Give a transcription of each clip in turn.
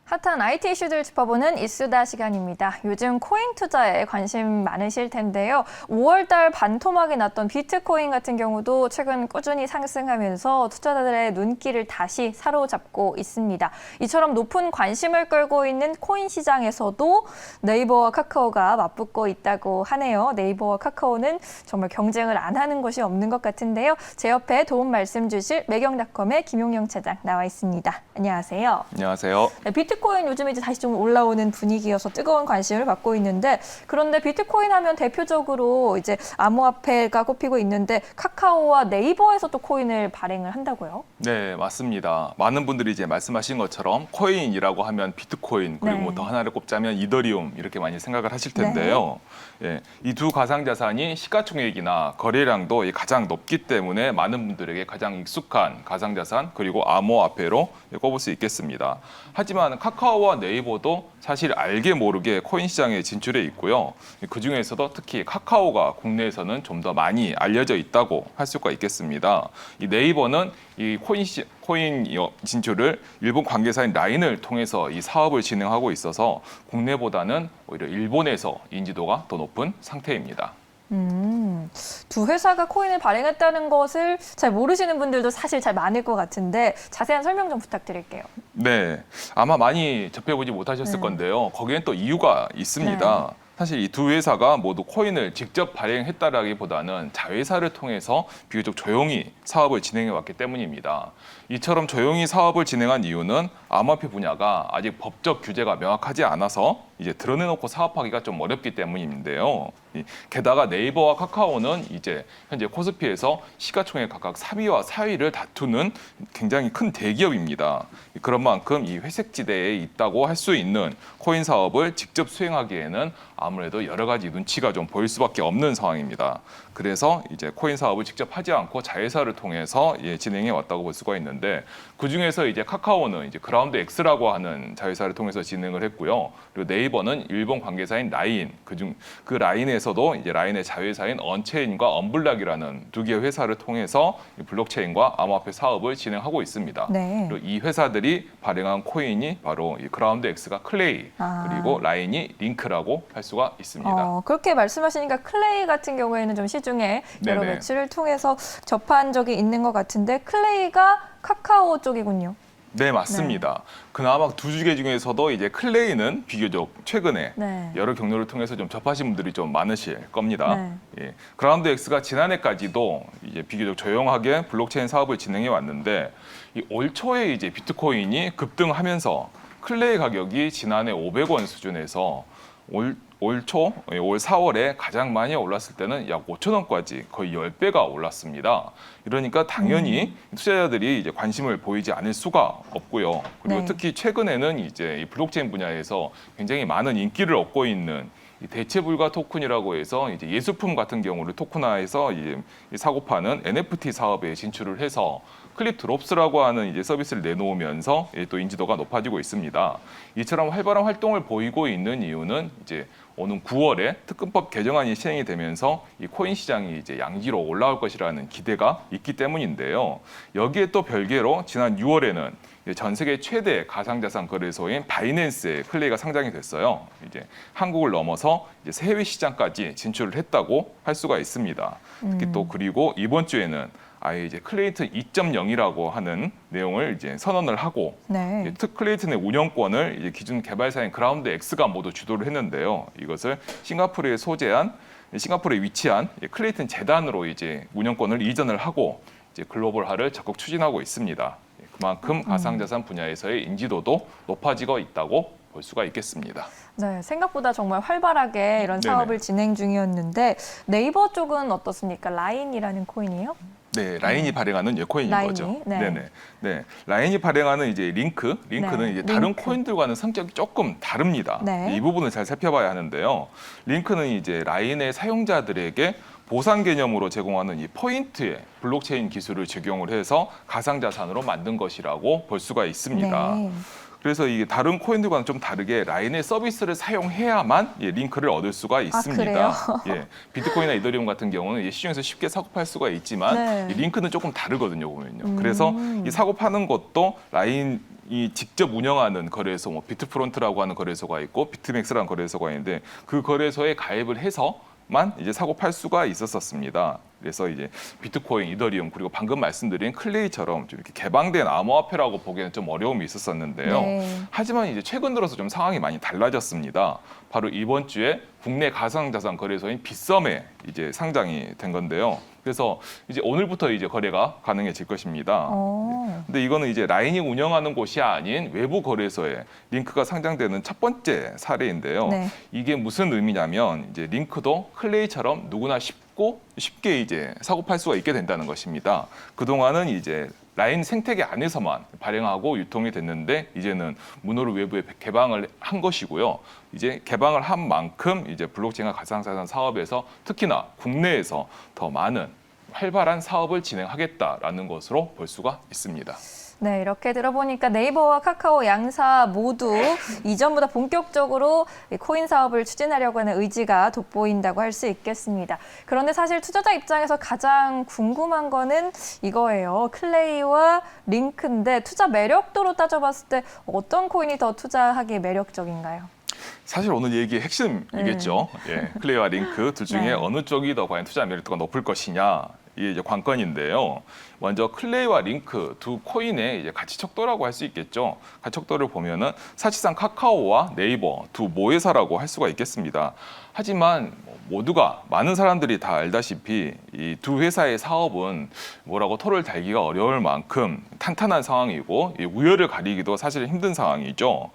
핫한 IT 이슈들 짚어보는 이슈다 시간입니다. 요즘 코인 투자에 관심 많으실 텐데요. 5월 달 반토막이 났던 비트코인 같은 경우도 최근 꾸준히 상승하면서 투자자들의 눈길을 다시 사로잡고 있습니다. 이처럼 높은 관심을 끌고 있는 코인 시장에서도 네이버와 카카오가 맞붙고 있다고 하네요. 네이버와 카카오는 정말 경쟁을 안 하는 것이 없는 것 같은데요. 제 옆에 도움 말씀 주실 매경닷컴의 김용영 차장 나와 있습니다. 안녕하세요. 안녕하세요. 네, 비트코인 요즘에 이제 다시 좀 올라오는 분위기여서 뜨거운 관심을 받고 있는데, 그런데 비트코인 하면 대표적으로 이제 암호화폐가 꼽히고 있는데 카카오와 네이버에서 또 코인을 발행을 한다고요? 네, 맞습니다. 많은 분들이 이제 말씀하신 것처럼 코인이라고 하면 비트코인 그리고 네. 뭐 더 하나를 꼽자면 이더리움 이렇게 많이 생각을 하실 텐데요. 이 두 가상자산이 시가총액이나 거래량도 가장 높기 때문에 많은 분들에게 가장 익숙한 가상자산 그리고 암호화폐로 꼽을 수 있겠습니다. 하지만 카카오와 네이버도 사실 알게 모르게 코인 시장에 진출해 있고요. 그중에서도 특히 카카오가 국내에서는 좀 더 많이 알려져 있다고 할 수가 있겠습니다. 이 네이버는 이 코인 진출을 일본 관계사인 라인을 통해서 이 사업을 진행하고 있어서 국내보다는 오히려 일본에서 인지도가 더 높은 상태입니다. 두 회사가 코인을 발행했다는 것을 잘 모르시는 분들도 사실 잘 많을 것 같은데 자세한 설명 좀 부탁드릴게요. 네, 아마 많이 접해보지 못하셨을 건데요. 거기엔 또 이유가 있습니다. 사실 이 두 회사가 모두 코인을 직접 발행했다라기보다는 자회사를 통해서 비교적 조용히 사업을 진행해 왔기 때문입니다. 이처럼 조용히 사업을 진행한 이유는 암호화폐 분야가 아직 법적 규제가 명확하지 않아서 이제 드러내놓고 사업하기가 좀 어렵기 때문인데요. 게다가 네이버와 카카오는 이제 현재 코스피에서 시가총액 각각 3위와 4위를 다투는 굉장히 큰 대기업입니다. 그런 만큼 이 회색지대에 있다고 할 수 있는 코인 사업을 직접 수행하기에는 아무래도 여러 가지 눈치가 좀 보일 수밖에 없는 상황입니다. 그래서 이제 코인 사업을 직접 하지 않고 자회사를 통해서 진행해 왔다고 볼 수가 있는데, 그 중에서 이제 카카오는 이제 그라운드 X라고 하는 자회사를 통해서 진행을 했고요. 그리고 네이버는 일본 관계사인 라인, 그 라인에서도 이제 라인의 자회사인 언체인과 언블락이라는 두 개의 회사를 통해서 블록체인과 암호화폐 사업을 진행하고 있습니다. 네. 그리고 이 회사들이 발행한 코인이 바로 이 그라운드 X가 클레이, 그리고 라인이 링크라고 할 수가 있습니다. 그렇게 말씀하시니까 클레이 같은 경우에는 좀 시중에 여러 네네. 매출을 통해서 접한 적이 있는 것 같은데 클레이가 카카오 쪽이군요. 네, 맞습니다. 그나마 두 주계 중에서도 이제 클레이는 비교적 최근에 여러 경로를 통해서 좀 접하신 분들이 좀 많으실 겁니다. 그라운드 X가 지난해까지도 이제 비교적 조용하게 블록체인 사업을 진행해 왔는데, 이 올 초에 이제 비트코인이 급등하면서 클레이 가격이 지난해 500원 수준에서 올 4월에 가장 많이 올랐을 때는 약 5,000원까지 거의 10배가 올랐습니다. 이러니까 당연히 투자자들이 이제 관심을 보이지 않을 수가 없고요. 그리고 특히 최근에는 이제 이 블록체인 분야에서 굉장히 많은 인기를 얻고 있는 이 대체불가 토큰이라고 해서 이제 예술품 같은 경우를 토큰화해서 이제 사고 파는 NFT 사업에 진출을 해서 클립 드롭스라고 하는 이제 서비스를 내놓으면서 또 인지도가 높아지고 있습니다. 이처럼 활발한 활동을 보이고 있는 이유는 이제 오는 9월에 특검법 개정안이 시행이 되면서 이 코인 시장이 이제 양지로 올라올 것이라는 기대가 있기 때문인데요. 여기에 또 별개로 지난 6월에는 전 세계 최대 가상자산 거래소인 바이낸스에 클레이가 상장이 됐어요. 이제 한국을 넘어서 이제 해외 시장까지 진출을 했다고 할 수가 있습니다. 특히 또 그리고 이번 주에는 아예 이제 클레이튼 2.0이라고 하는 내용을 이제 선언을 하고, 클레이튼의 운영권을 이제 기존 개발사인 그라운드 X가 모두 주도를 했는데요. 이것을 싱가포르에 위치한 클레이튼 재단으로 이제 운영권을 이전을 하고 이제 글로벌화를 적극 추진하고 있습니다. 그만큼 가상자산 분야에서의 인지도도 높아지고 있다고 볼 수가 있겠습니다. 네, 생각보다 정말 활발하게 이런 사업을 진행 중이었는데 네이버 쪽은 어떻습니까? 라인이라는 코인이요? 네, 라인이 발행하는 코인인 거죠. 네, 라인이 발행하는 이제 링크는 이제 다른 코인들과는 성격이 조금 다릅니다. 이 부분을 잘 살펴봐야 하는데요. 링크는 이제 라인의 사용자들에게 보상 개념으로 제공하는 이 포인트의 블록체인 기술을 적용을 해서 가상자산으로 만든 것이라고 볼 수가 있습니다. 그래서 이게 다른 코인들과는 좀 다르게 라인의 서비스를 사용해야만 링크를 얻을 수가 있습니다. 비트코인이나 이더리움 같은 경우는 시중에서 쉽게 사고 팔 수가 있지만 이 링크는 조금 다르거든요, 보면요. 그래서 이 사고 파는 것도 라인 이 직접 운영하는 거래소, 뭐 비트프론트라고 하는 거래소가 있고 비트맥스라는 거래소가 있는데 그 거래소에 가입을 해서만 이제 사고 팔 수가 있었습니다. 그래서 이제 비트코인, 이더리움 그리고 방금 말씀드린 클레이처럼 좀 이렇게 개방된 암호화폐라고 보기에는 좀 어려움이 있었었는데요. 네. 하지만 이제 최근 들어서 좀 상황이 많이 달라졌습니다. 바로 이번 주에 국내 가상자산 거래소인 빗썸에 이제 상장이 된 건데요. 그래서 이제 오늘부터 이제 거래가 가능해질 것입니다. 근데 이거는 이제 라인이 운영하는 곳이 아닌 외부 거래소에 링크가 상장되는 첫 번째 사례인데요. 네. 이게 무슨 의미냐면 이제 링크도 클레이처럼 누구나 쉽게 이제 사고 팔 수가 있게 된다는 것입니다. 그동안은 이제 라인 생태계 안에서만 발행하고 유통이 됐는데 이제는 문호를 외부에 개방을 한 것이고요. 이제 개방을 한 만큼 이제 블록체인과 가상자산 사업에서 특히나 국내에서 더 많은 활발한 사업을 진행하겠다라는 것으로 볼 수가 있습니다. 네, 이렇게 들어보니까 네이버와 카카오 양사 모두 이전보다 본격적으로 이 코인 사업을 추진하려고 하는 의지가 돋보인다고 할 수 있겠습니다. 그런데 사실 투자자 입장에서 가장 궁금한 거는 이거예요. 클레이와 링크인데 투자 매력도로 따져봤을 때 어떤 코인이 더 투자하기에 매력적인가요? 사실 오늘 얘기의 핵심이겠죠. 예, 클레이와 링크 둘 중에 네. 어느 쪽이 더 과연 투자 매력도가 높을 것이냐. 이게 이제 관건인데요. 먼저 클레이와 링크 두 코인의 이제 가치 척도라고 할 수 있겠죠. 가치 척도를 보면은 사실상 카카오와 네이버 두 모회사라고 할 수가 있겠습니다. 하지만 모두가 많은 사람들이 다 알다시피 이 두 회사의 사업은 뭐라고 토를 달기가 어려울 만큼 탄탄한 상황이고 이 우열을 가리기도 사실 힘든 상황이죠.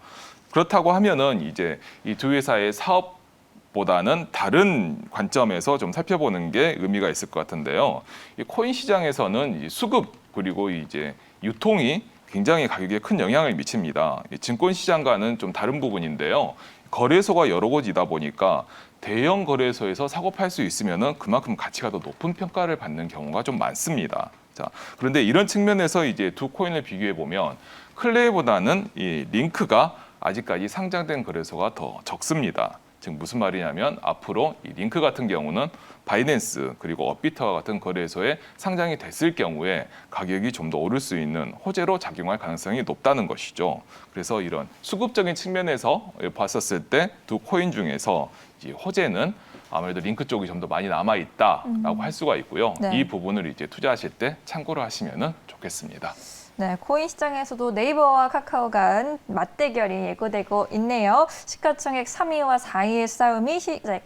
그렇다고 하면은 이제 이 두 회사의 사업보다는 다른 관점에서 좀 살펴보는 게 의미가 있을 것 같은데요. 이 코인 시장에서는 이 수급 그리고 이제 유통이 굉장히 가격에 큰 영향을 미칩니다. 이 증권 시장과는 좀 다른 부분인데요. 거래소가 여러 곳이다 보니까 대형 거래소에서 사고 팔 수 있으면은 그만큼 가치가 더 높은 평가를 받는 경우가 좀 많습니다. 자, 그런데 이런 측면에서 이제 두 코인을 비교해 보면 클레이보다는 이 링크가 아직까지 상장된 거래소가 더 적습니다. 즉 무슨 말이냐면 앞으로 이 링크 같은 경우는 바이낸스 그리고 업비트와 같은 거래소에 상장이 됐을 경우에 가격이 좀 더 오를 수 있는 호재로 작용할 가능성이 높다는 것이죠. 그래서 이런 수급적인 측면에서 봤었을 때 두 코인 중에서 이 호재는 아무래도 링크 쪽이 좀 더 많이 남아 있다라고 할 수가 있고요. 네. 이 부분을 이제 투자하실 때 참고를 하시면 좋겠습니다. 네, 코인 시장에서도 네이버와 카카오 간 맞대결이 예고되고 있네요. 시가총액 3위와 4위의 싸움이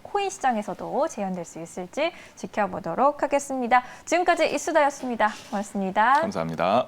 코인 시장에서도 재현될 수 있을지 지켜보도록 하겠습니다. 지금까지 이수다였습니다. 고맙습니다. 감사합니다.